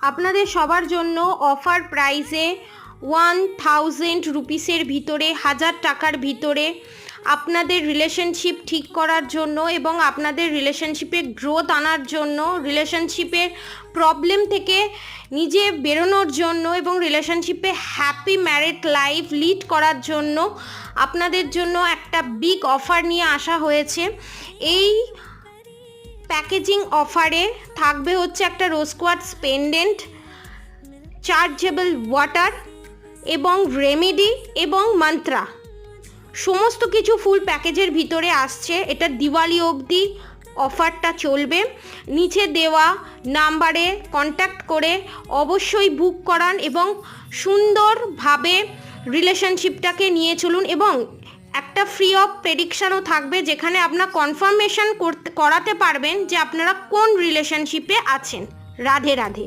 আপনাদের সবার জন্য অফার প্রাইসে 1000 রুপিসের ভিতরে, 1000 টাকার ভিতরে আপনাদের রিলেশনশিপ ঠিক করার জন্য এবং আপনাদের রিলেশনশিপে গ্রোথ আনার জন্য, রিলেশনশিপের প্রবলেম থেকে নিজে বেরোনোর জন্য এবং রিলেশনশিপে হ্যাপি ম্যারিড লাইফ লিড করার জন্য আপনাদের জন্য একটা বিগ অফার নিয়ে আসা হয়েছে। এই প্যাকেজিং অফারে থাকবে হচ্ছে একটা রোজ কোয়ার্টজ পেন্ডেন্ট, চার্জেবল ওয়াটার এবং রেমেডি এবং মন্ত্রা, সমস্ত কিছু ফুল প্যাকেজের ভিতরে আসছে। এটা দিওয়ালি অবধি অফারটা চলবে। নিচে দেওয়া নাম্বারে কন্ট্যাক্ট করে অবশ্যই বুক করান এবং সুন্দরভাবে রিলেশনশিপটাকে নিয়ে চলুন। এবং একটা ফ্রি অফ প্রেডিকশানও থাকবে, যেখানে আপনার কনফার্মেশন করাতে পারবেন যে আপনারা কোন রিলেশনশিপে আছেন। রাধে রাধে।